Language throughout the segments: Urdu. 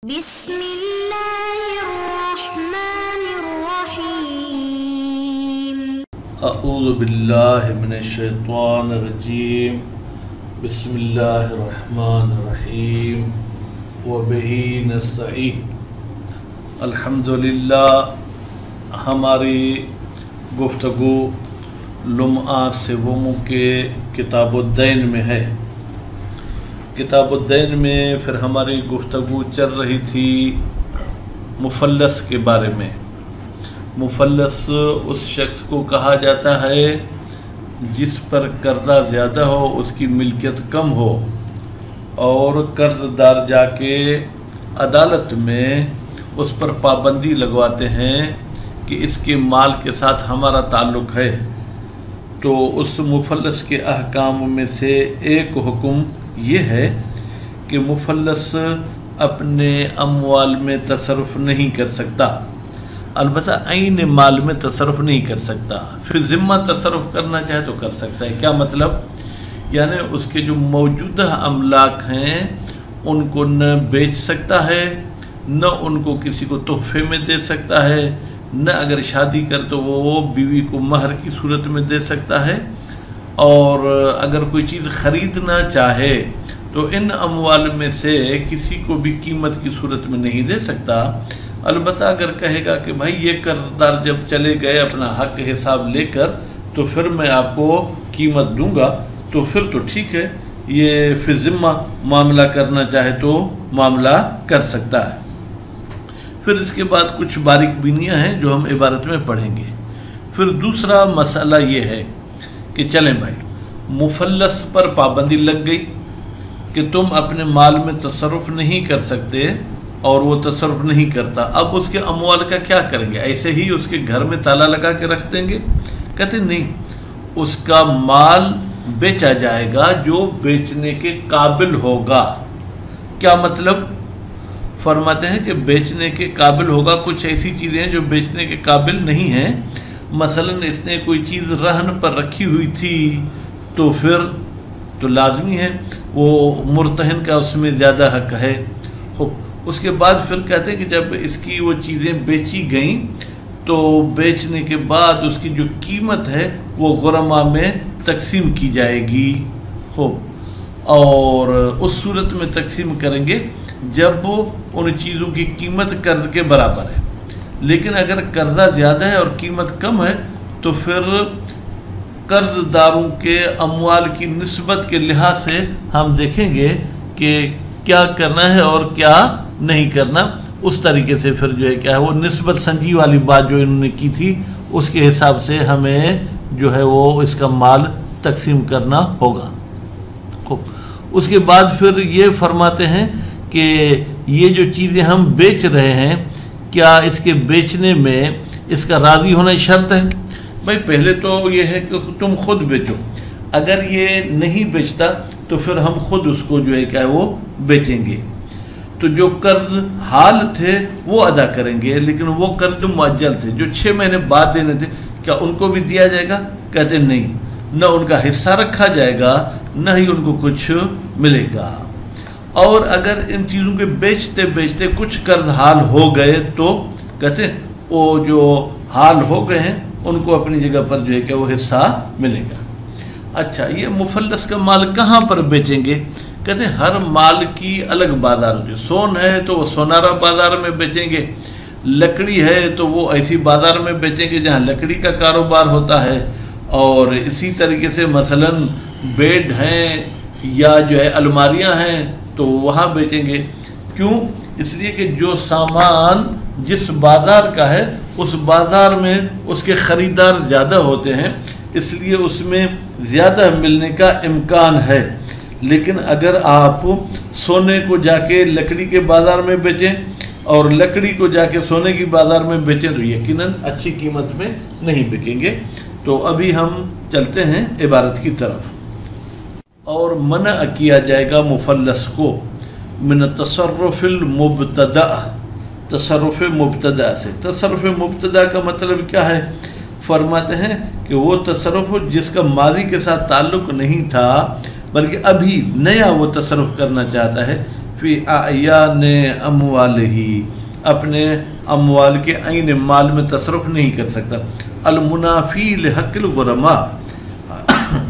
بسم اللہ الرحمن الرحیم اعوذ باللہ من الشیطان الرجیم بسم اللہ الرحمن الرحیم وبہ نستعین الحمدللہ۔ ہماری گفتگو لمعہ سوم کے کتاب الدین میں ہے۔ کتاب الدین میں پھر ہماری گفتگو چل رہی تھی مفلس کے بارے میں۔ مفلس اس شخص کو کہا جاتا ہے جس پر قرضہ زیادہ ہو، اس کی ملکیت کم ہو اور قرض دار جا کے عدالت میں اس پر پابندی لگواتے ہیں کہ اس کے مال کے ساتھ ہمارا تعلق ہے، تو اس مفلس کے احکام میں سے ایک حکم یہ ہے کہ مفلس اپنے اموال میں تصرف نہیں کر سکتا، البتہ عین مال میں تصرف نہیں کر سکتا۔ پھر ذمہ تصرف کرنا چاہے تو کر سکتا ہے۔ کیا مطلب؟ یعنی اس کے جو موجودہ املاک ہیں ان کو نہ بیچ سکتا ہے، نہ ان کو کسی کو تحفے میں دے سکتا ہے، نہ اگر شادی کر تو وہ بیوی کو مہر کی صورت میں دے سکتا ہے، اور اگر کوئی چیز خریدنا چاہے تو ان اموال میں سے کسی کو بھی قیمت کی صورت میں نہیں دے سکتا۔ البتہ اگر کہے گا کہ بھائی یہ قرض دار جب چلے گئے اپنا حق حساب لے کر تو پھر میں آپ کو قیمت دوں گا، تو پھر تو ٹھیک ہے، یہ فی ذمہ معاملہ کرنا چاہے تو معاملہ کر سکتا ہے۔ پھر اس کے بعد کچھ باریک بینیاں ہیں جو ہم عبارت میں پڑھیں گے۔ پھر دوسرا مسئلہ یہ ہے کہ چلیں بھائی، مفلس پر پابندی لگ گئی کہ تم اپنے مال میں تصرف نہیں کر سکتے اور وہ تصرف نہیں کرتا، اب اس کے اموال کا کیا کریں گے؟ ایسے ہی اس کے گھر میں تالا لگا کے رکھ دیں گے؟ کہتے نہیں، اس کا مال بیچا جائے گا جو بیچنے کے قابل ہوگا۔ کیا مطلب؟ فرماتے ہیں کہ بیچنے کے قابل ہوگا۔ کچھ ایسی چیزیں ہیں جو بیچنے کے قابل نہیں ہیں، مثلا اس نے کوئی چیز رہن پر رکھی ہوئی تھی تو پھر تو لازمی ہے وہ مرتہن کا اس میں زیادہ حق ہے۔ خوب، اس کے بعد پھر کہتے ہیں کہ جب اس کی وہ چیزیں بیچی گئیں تو بیچنے کے بعد اس کی جو قیمت ہے وہ غرماء میں تقسیم کی جائے گی۔ خوب، اور اس صورت میں تقسیم کریں گے جب ان چیزوں کی قیمت قرض کے برابر ہے، لیکن اگر قرضہ زیادہ ہے اور قیمت کم ہے تو پھر قرض داروں کے اموال کی نسبت کے لحاظ سے ہم دیکھیں گے کہ کیا کرنا ہے اور کیا نہیں کرنا۔ اس طریقے سے پھر جو ہے کیا ہے وہ نسبت سنجی والی بات جو انہوں نے کی تھی اس کے حساب سے ہمیں جو ہے وہ اس کا مال تقسیم کرنا ہوگا۔ خوب، اس کے بعد پھر یہ فرماتے ہیں کہ یہ جو چیزیں ہم بیچ رہے ہیں کیا اس کے بیچنے میں اس کا راضی ہونا شرط ہے؟ بھائی پہلے تو یہ ہے کہ تم خود بیچو، اگر یہ نہیں بیچتا تو پھر ہم خود اس کو جو ہے کیا ہے وہ بیچیں گے، تو جو قرض حال تھے وہ ادا کریں گے، لیکن وہ قرض مؤجل تھے جو 6 مہینے بعد دینے تھے، کیا ان کو بھی دیا جائے گا؟ کہتے نہیں، نہ ان کا حصہ رکھا جائے گا نہ ہی ان کو کچھ ملے گا۔ اور اگر ان چیزوں کے بیچتے بیچتے کچھ قرض حال ہو گئے تو کہتے ہیں وہ جو حال ہو گئے ہیں ان کو اپنی جگہ پر جو ہے کہ وہ حصہ ملے گا۔ اچھا، یہ مفلس کا مال کہاں پر بیچیں گے؟ کہتے ہیں ہر مال کی الگ بازار ہوتی ہے۔ سون ہے تو وہ سونارا بازار میں بیچیں گے، لکڑی ہے تو وہ ایسی بازار میں بیچیں گے جہاں لکڑی کا کاروبار ہوتا ہے، اور اسی طریقے سے مثلا بیڈ ہیں یا جو ہے الماریاں ہیں تو وہاں بیچیں گے۔ کیوں؟ اس لیے کہ جو سامان جس بازار کا ہے اس بازار میں اس کے خریدار زیادہ ہوتے ہیں، اس لیے اس میں زیادہ ملنے کا امکان ہے۔ لیکن اگر آپ سونے کو جا کے لکڑی کے بازار میں بیچیں اور لکڑی کو جا کے سونے کی بازار میں بیچیں تو یقیناً اچھی قیمت میں نہیں بکیں گے۔ تو ابھی ہم چلتے ہیں عبارت کی طرف۔ اور منع کیا جائے گا مفلس کو من تصرف المبتدع، تصرف مبتدع سے۔ تصرف مبتدع کا مطلب کیا ہے؟ فرماتے ہیں کہ وہ تصرف جس کا ماضی کے ساتھ تعلق نہیں تھا بلکہ ابھی نیا وہ تصرف کرنا چاہتا ہے، فی اعیان اموالہ، اپنے اموال کے عین مال میں تصرف نہیں کر سکتا۔ المنافی لحق الغرماء،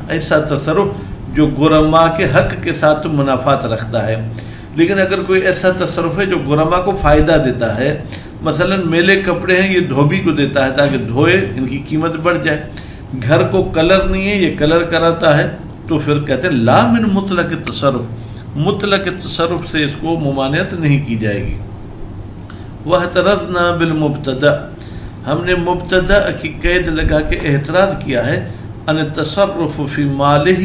ایسا تصرف جو غرماء کے حق کے ساتھ منافات رکھتا ہے۔ لیکن اگر کوئی ایسا تصرف ہے جو غرماء کو فائدہ دیتا ہے، مثلا میلے کپڑے ہیں، یہ دھوبی کو دیتا ہے تاکہ دھوئے، ان کی قیمت بڑھ جائے، گھر کو کلر نہیں ہے، یہ کلر کراتا ہے، تو پھر کہتے ہیں لا من مطلق تصرف، مطلق تصرف سے اس کو ممانعت نہیں کی جائے گی۔ وَاحْتَرَزْنَا بِالْمُبْتَدَأ، ہم نے مبتدأ کی قید لگا کے اعتراض کیا ہے، ان التصرف فی مالہ،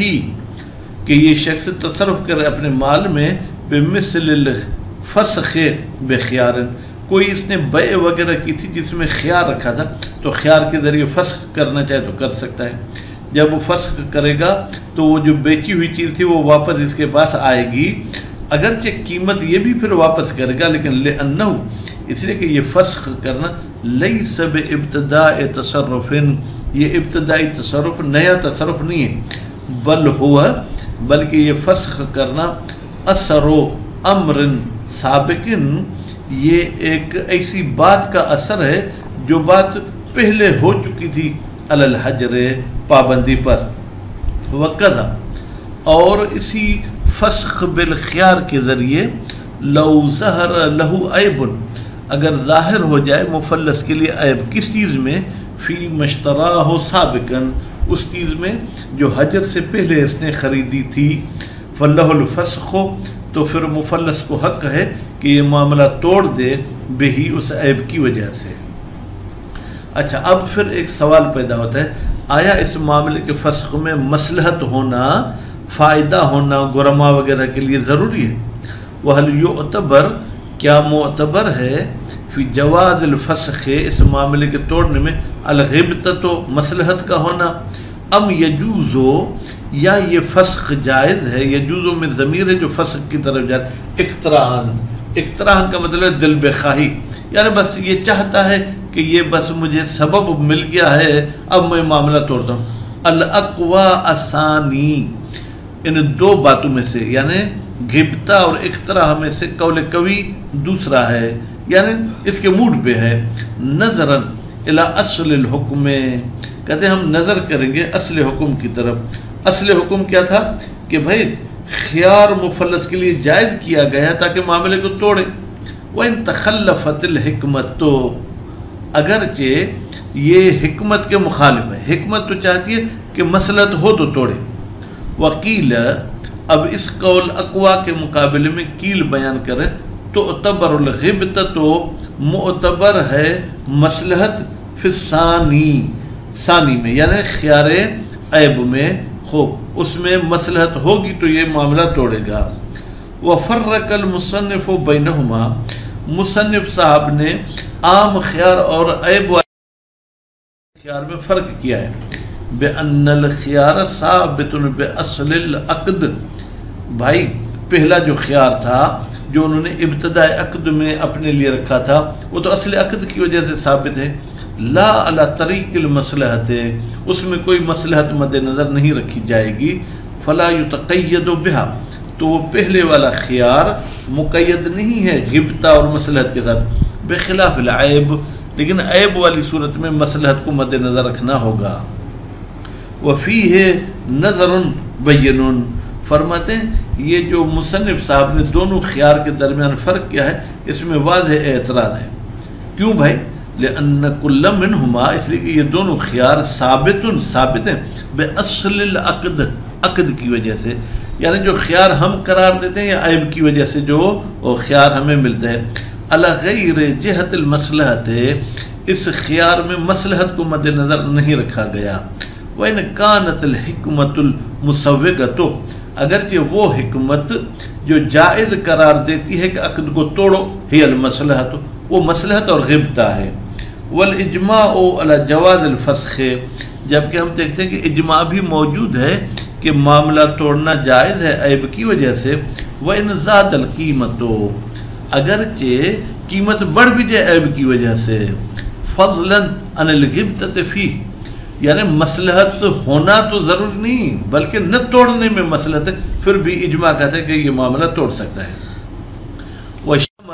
کہ یہ شخص تصرف کرے اپنے مال میں، بمثل الفسخ بخیار، کوئی اس نے بیع وغیرہ کی تھی جس میں خیار رکھا تھا، تو خیار کے ذریعے فسخ کرنا چاہے تو کر سکتا ہے۔ جب وہ فسخ کرے گا تو وہ جو بیچی ہوئی چیز تھی وہ واپس اس کے پاس آئے گی، اگرچہ قیمت یہ بھی پھر واپس کرے گا، لیکن لأنہ، اس لیے کہ یہ فسخ کرنا لیس بابتداء تصرف، یہ ابتدائی تصرف نیا تصرف نہیں ہے، بل ہوا، بلکہ یہ فسخ کرنا اثر و امر سابق، یہ ایک ایسی بات کا اثر ہے جو بات پہلے ہو چکی تھی، علی الحجر، پابندی پر، وقضا، اور اسی فسخ بالخیار کے ذریعے لو ظہر لہو عیب، اگر ظاہر ہو جائے مفلس کے لیے عیب، کس چیز میں، فی مشتراہ سابقاً، اس چیز میں جو حجر سے پہلے اس نے خریدی تھی، فلہ الفسخ، تو پھر مفلس کو حق ہے کہ یہ معاملہ توڑ دے بہی، اس عیب کی وجہ سے۔ اچھا، اب پھر ایک سوال پیدا ہوتا ہے، آیا اس معاملے کے فسخ میں مصلحت ہونا، فائدہ ہونا غرماء وغیرہ کے لیے ضروری ہے؟ وَهَلْ يُعْتَبَرْ، کیا معتبر ہے، فی جواز الفسخ، اس معاملے کے توڑنے میں، الغبطۃ، مصلحت کا ہونا، ام یجوزو، یا یہ فسخ جائز ہے، یجوزو میں ضمیر ہے جو فسخ کی طرف جائے، اقتراحاً، اقتراحاً کا مطلب ہے دل بخواہی، یعنی بس یہ چاہتا ہے کہ یہ بس مجھے سبب مل گیا ہے، اب میں معاملہ توڑتا ہوں۔ الاقوی الثانی، ان دو باتوں میں سے، یعنی غبطہ اور اقتراح میں سے قول قوی دوسرا ہے، یعنی اس کے موڈ پہ ہے، نظراً الی اصل الحکم، کہتے ہیں ہم نظر کریں گے اصل حکم کی طرف۔ اصل حکم کیا تھا کہ بھائی خیار مفلس کے لیے جائز کیا گیا تاکہ معاملے کو توڑے۔ وَإِن تَخَلَّفَتِ الْحِكْمَةُ، تو اگرچہ یہ حکمت کے مخالف ہے، حکمت تو چاہتی ہے کہ مصلحت ہو تو توڑے۔ وکیل، اب اس قول اقوا کے مقابلے میں کیل بیان کریں تو تعتبر الغبطۃ، تو معتبر ہے مصلحت فی ثانی میں، یعنی خیار عیب میں، خوب اس میں مصلحت ہوگی تو یہ معاملہ توڑے گا۔ وفرق المصنف بینہما، مصنف صاحب نے عام خیار اور عیب والے خیار میں فرق کیا ہے، بأن الخیار ثابت بأصل العقد، بھائی پہلا جو خیار تھا جو انہوں نے ابتداء عقد میں اپنے لیے رکھا تھا وہ تو اصل عقد کی وجہ سے ثابت ہے، لا علی طریق المصلحت، اس میں کوئی مصلحت مد نظر نہیں رکھی جائے گی، فلا یتقید بہا، تو وہ پہلے والا خیار مقید نہیں ہے غبطہ اور مصلحت کے ساتھ، بخلاف العیب، لیکن عیب والی صورت میں مصلحت کو مد نظر رکھنا ہوگا۔ وفیہ نظر بین، فرماتے ہیں یہ جو مصنف صاحب نے دونوں خیار کے درمیان فرق کیا ہے اس میں واضح اعتراض ہے۔ کیوں بھائی؟ لأن کل منہما، اس لیے کہ یہ دونوں خیار ثابت ہیں بأصل العقد، عقد کی وجہ سے، یعنی جو خیار ہم قرار دیتے ہیں یا عیب کی وجہ سے جو خیار ہمیں ملتا ہے، علی غیر جہت المصلحت، اس خیار میں مصلحت کو مد نظر نہیں رکھا گیا۔ وَإِنْ كَانَتِ الْحِكْمَةُ الْمُسَوِّغَةُ، اگرچہ وہ حکمت جو جائز قرار دیتی ہے کہ عقد کو توڑو، ہی المصلحت، وہ مصلحت اور غبطہ ہے۔ والاجماع علی جواز الفسخ، جبکہ ہم دیکھتے ہیں کہ اجماع بھی موجود ہے کہ معاملہ توڑنا جائز ہے عیب کی وجہ سے۔ وَإِنْ زَادَ الْقِيمَةُ، اگرچہ قیمت بڑھ بھی جائے عیب کی وجہ سے، فضلاً عن الغبطۃ فیہ، یعنی مصلحت ہونا تو ضروری نہیں بلکہ نہ توڑنے میں مصلحت ہے، پھر بھی اجماع کہتا ہے کہ یہ معاملہ توڑ سکتا ہے۔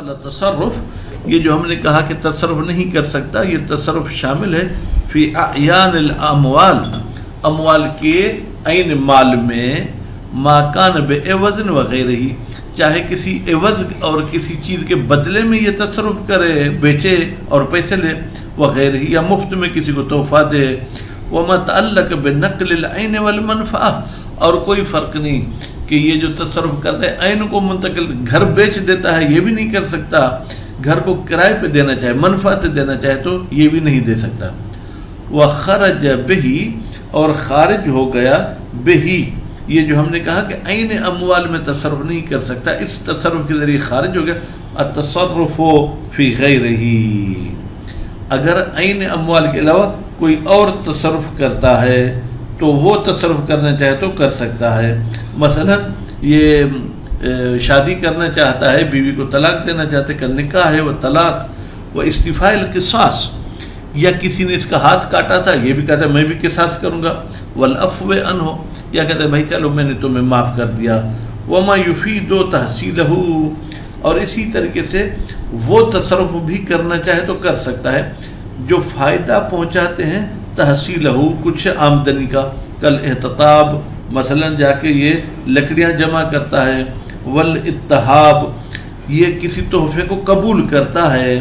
تصرف، یہ جو ہم نے کہا کہ تصرف نہیں کر سکتا، یہ تصرف شامل ہے فی اعیان الاموال، اموال کے عین مال میں، ما کان بعوض وغیرہ، چاہے کسی عوض اور کسی چیز کے بدلے میں یہ تصرف کرے، بیچے اور پیسے لے، وغیرہ، یا مفت میں کسی کو تحفہ دے، وما تعلق بنقل العین والمنفعہ، اور کوئی فرق نہیں کہ یہ جو تصرف کرتا ہے عین کو منتقل، گھر بیچ دیتا ہے یہ بھی نہیں کر سکتا، گھر کو کرائے پہ دینا چاہے، منفعت دینا چاہے تو یہ بھی نہیں دے سکتا۔ وخرج بہی، اور خارج ہو گیا بہی، یہ جو ہم نے کہا کہ عین اموال میں تصرف نہیں کر سکتا، اس تصرف کے ذریعے خارج ہو گیا التصرف فی غیرہ، اگر عین اموال کے علاوہ کوئی اور تصرف کرتا ہے تو وہ تصرف کرنا چاہے تو کر سکتا ہے۔ مثلا یہ شادی کرنا چاہتا ہے، بیوی کو طلاق دینا چاہتے کہ نکاح ہے وہ طلاق، وہ استفاء القصاص، یا کسی نے اس کا ہاتھ کاٹا تھا، یہ بھی کہتا ہے میں بھی قصاص کروں گا، والعفو عنہ، یا کہتا ہے بھائی چلو میں نے تمہیں معاف کر دیا، وما یفید تحصیلہ، اور اسی طریقے سے وہ تصرف بھی کرنا چاہے تو کر سکتا ہے جو فائدہ پہنچاتے ہیں تحصیلہ، کچھ آمدنی کا، کل احتطاب، مثلا جا کے یہ لکڑیاں جمع کرتا ہے، والاتحاب، یہ کسی تحفے کو قبول کرتا ہے،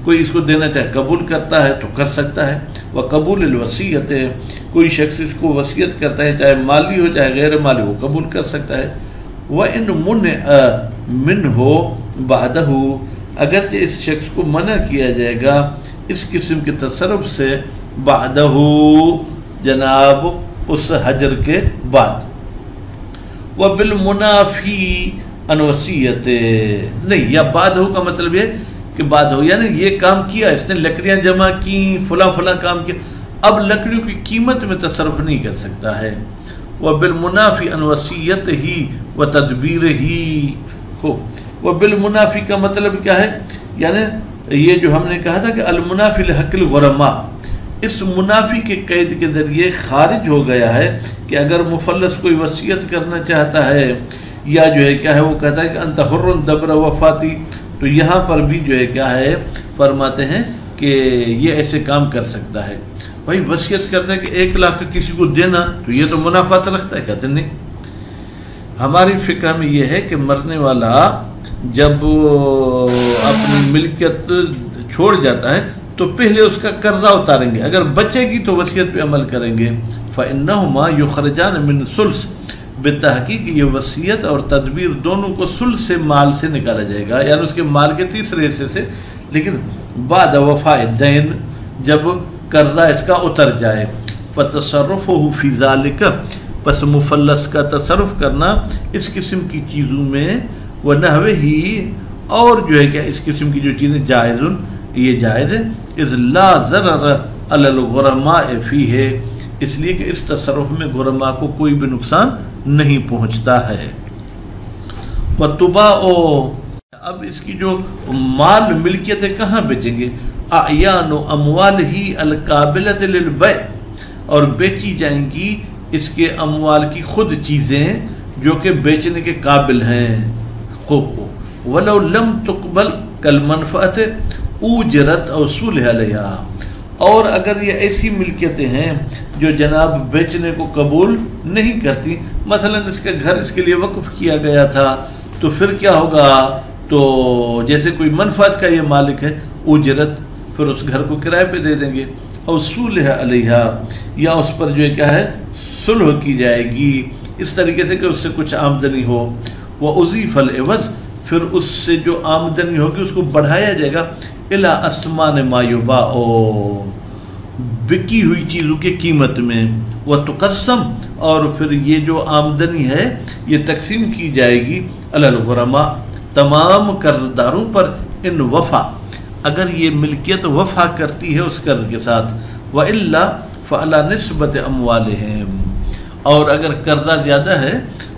کوئی اس کو دینا چاہے قبول کرتا ہے تو کر سکتا ہے، وقبول الوصیت، کوئی شخص اس کو وصیت کرتا ہے چاہے مالی ہو چاہے غیر مالی، وہ قبول کر سکتا ہے۔ وَإِن مُنِعَ مِنْهُ بَعْدَهُ، اگرچہ اس شخص کو منع کیا جائے گا اس قسم کے تصرف سے، بعدہ، جناب اس حجر کے بعد، وَبِالْمُنَافِي عَنْ وَصِيَّتِهِ، نہیں، یا بعدہ کا مطلب یہ کہ بعد ہو، یعنی یہ کام کیا اس نے، لکڑیاں جمع کی، فلاں فلاں کام کیا، اب لکڑیوں کی قیمت میں تصرف نہیں کر سکتا ہے۔ وَبِالْمُنَافِي عَنْ وَصِيَّتِهِ وَتَدْبِيرِهِ، وَبِالْمُنَافِي کا مطلب کیا ہے، یعنی یہ جو ہم نے کہا تھا کہ المنافی لحق الغرماء، اس منافی کے قید کے ذریعے خارج ہو گیا ہے کہ اگر مفلس کوئی وصیت کرنا چاہتا ہے یا جو ہے کیا ہے وہ کہتا ہے کہ انت حر دبر وفاتی، تو یہاں پر بھی جو ہے کیا ہے فرماتے ہیں کہ یہ ایسے کام کر سکتا ہے۔ بھائی وصیت کرتا ہے کہ 1 لاکھ کسی کو دینا، تو یہ تو منافعت رکھتا ہے، کہتے نہیں۔ ہماری فقہ میں یہ ہے کہ مرنے والا جب اپنی ملکیت چھوڑ جاتا ہے تو پہلے اس کا قرضہ اتاریں گے، اگر بچے گی تو وصیت پہ عمل کریں گے۔ فَإِنَّهُمَا يُخْرَجَانَ مِنْ ثُلْث، بالتحقیق یہ وصیت اور تدبیر دونوں کو ثلث سے مال سے نکالا جائے گا، یعنی اس کے مال کے تیسرے حصے سے، لیکن بعد وفاء الدین، جب قرضہ اس کا اتر جائے۔ فَتَصَرُّفُهُ فِي ذَلِكَ، پس مفلس کا تصرف کرنا اس قسم کی چیزوں میں، وَنَحْوِهِ، اور جو ہے کہ اس قسم کی جو چیزیں جائز، یہ جائز ہے، اذ لا ضرر علی الغرماء فیہ، اس لیے کہ اس تصرف میں غرماء کو کوئی بھی نقصان نہیں پہنچتا ہے۔ وَتُبَاءُ، اب اس کی جو مال ملکیتیں کہاں بیچیں گے، اعیان اموالہ القابلۃ للبیع، اور بیچی جائیں گی اس کے اموال کی خود چیزیں جو کہ بیچنے کے قابل ہیں۔ وَلَوْ لَمْ تُقْبَلْ كَالْمَنْفَعَةِ اُجْرَتْ أَوْ صُلِحَ عَلَيْهَا، اور اگر یہ ایسی ملکیتیں ہیں جو جناب بیچنے کو قبول نہیں کرتی، مثلا اس کا گھر اس کے لیے وقف کیا گیا تھا، تو پھر کیا ہوگا، تو جیسے کوئی منفعت کا یہ مالک ہے، اجرت، پھر اس گھر کو کرائے پہ دے دیں گے، اور صلح علیہا، یا اس پر جو ہے کیا ہے صلح کی جائے گی، اس طریقے سے کہ اس سے کچھ آمدنی ہو۔ وَأُضِيفَ الْعِوَض، پھر اس سے جو آمدنی ہوگی اس کو بڑھایا جائے گا، اِلَىٰ أَثْمَانِ مَا يُبَاعُ، بکی ہوئی چیزوں کی قیمت میں، وَتُقَسَّمْ، اور پھر یہ جو آمدنی ہے یہ تقسیم کی جائے گی، علی الغرماء، تمام قرض داروں پر، ان وفا، اگر یہ ملکیت وفا کرتی ہے اس قرض کے ساتھ، وَإِلَّا فَعَلَىٰ نِسْبَةِ أَمْوَالِهِمْ، اور اگر قرضہ زیادہ ہے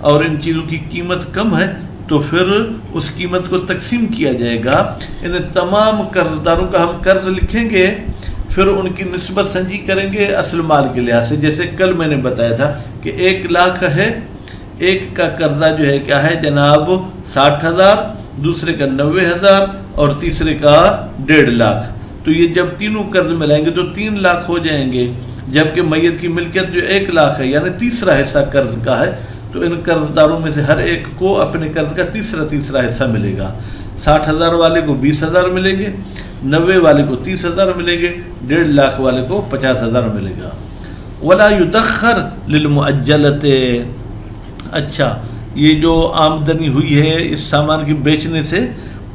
اور ان چیزوں کی قیمت کم ہے تو پھر اس قیمت کو تقسیم کیا جائے گا، ان تمام قرض داروں کا ہم قرض لکھیں گے، پھر ان کی نسبت سنجی کریں گے اصل مال کے لحاظ سے، جیسے کل میں نے بتایا تھا کہ 1 لاکھ ہے، ایک کا قرضہ جو ہے کیا ہے جناب 60,000، دوسرے کا 90,000 اور تیسرے کا 1.5 لاکھ. تو یہ جب تینوں قرض ملائیں گے تو 3 لاکھ ہو جائیں گے، جبکہ میت کی ملکیت جو 1 لاکھ ہے یعنی تیسرا حصہ قرض کا ہے. تو ان قرض داروں میں سے ہر ایک کو اپنے قرض کا تیسرا حصہ ملے گا. 60,000 والے کو 20,000 ملیں گے، 90 والے کو 30,000 ملیں گے، 1.5 لاکھ والے کو 50,000 ملے گا. ولا یدخر للمؤجلۃ. اچھا، یہ جو آمدنی ہوئی ہے اس سامان کے بیچنے سے،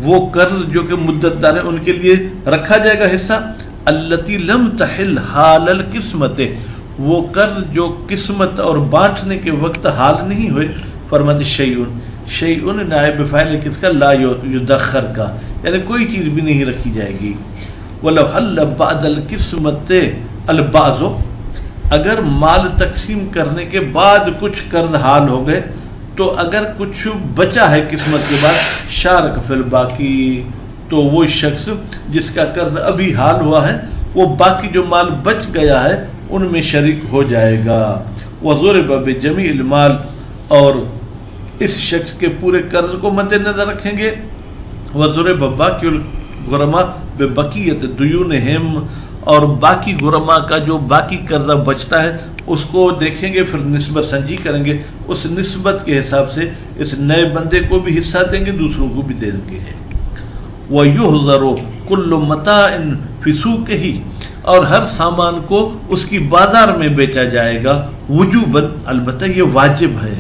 وہ قرض جو کہ مدت دار ہے ان کے لیے رکھا جائے گا حصہ. التی لم تحل حال القسمت. وہ قرض جو قسمت اور بانٹنے کے وقت حال نہیں ہوئے. فرماتے شیئن نائب فاعل کس کا؟ لا یدخر کا، یعنی کوئی چیز بھی نہیں رکھی جائے گی. ولو حل بعد القسمت البعض. اگر مال تقسیم کرنے کے بعد کچھ قرض حال ہو گئے تو اگر کچھ بچا ہے قسمت کے بعد، شارک فی الباقی، تو وہ شخص جس کا قرض ابھی حال ہوا ہے وہ باقی جو مال بچ گیا ہے ان میں شریک ہو جائے گا. وضرب بجمیع المال. اور اس شخص کے پورے قرض کو مد نظر رکھیں گے. وضرب باقی الغرماء ببقیت دیونہم. اور باقی غرماء کا جو باقی قرضہ بچتا ہے اس کو دیکھیں گے، پھر نسبت سنجی کریں گے. اس نسبت کے حساب سے اس نئے بندے کو بھی حصہ دیں گے، دوسروں کو بھی دیں گے. وَيُحْذَرُ كُلُّ مَتَاعٍ فِي سُوقِهِ. اور ہر سامان کو اس کی بازار میں بیچا جائے گا. وجوباً، البتہ یہ واجب ہے.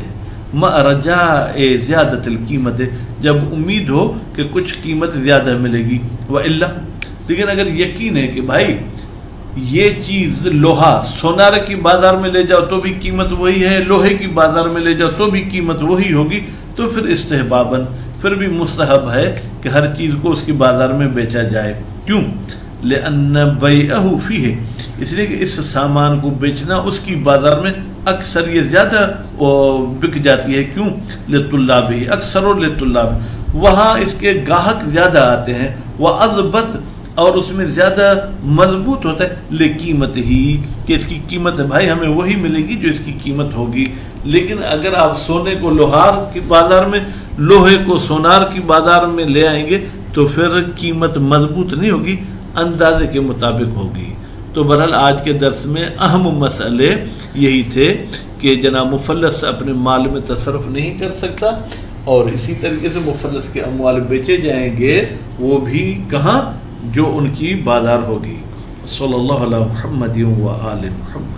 مَا رَجَاءِ زِيَادَةِ الْقِيمَةِ. جب امید ہو کہ کچھ قیمت زیادہ ملے گی. وَإِلَّا. لیکن اگر یقین ہے کہ بھائی یہ چیز لوہا سونار کی بازار میں لے جاؤ تو بھی قیمت وہی ہے، لوہے کی بازار میں لے جاؤ تو بھی قیمت وہی ہوگی، تو پھر استحباباً، پھر بھی مستحب ہے کہ ہر چیز کو اس کی بازار میں بیچا جائے. کیوں؟ لِأَنَّ بَيْعَهُ فِيهِ. اس لیے کہ اس سامان کو بیچنا اس کی بازار میں اکثر یہ زیادہ بک جاتی ہے. کیوں؟ لِطُلَّابِهِ. اکثر لِطُلَّابِهِ. وہاں اس کے گاہک زیادہ آتے ہیں. وَأَضْبَطْ. اور اس میں زیادہ مضبوط ہوتا ہے لقیمت ہی، کہ اس کی قیمت ہے بھائی ہمیں وہی ملے گی جو اس کی قیمت ہوگی. لیکن اگر آپ سونے کو لوہار کی بازار میں، لوہے کو سونار کی بازار میں لے آئیں گے تو پھر قیمت مضبوط نہیں ہوگی، اندازے کے مطابق ہوگی. تو بہرحال آج کے درس میں اہم مسئلے یہی تھے کہ جناب مفلس اپنے مال میں تصرف نہیں کر سکتا، اور اسی طریقے سے مفلس کے اموال بیچے جائیں گے وہ بھی کہاں؟ جو ان کی بازار ہوگی. صلی اللہ علیہ محمد و آل محمد.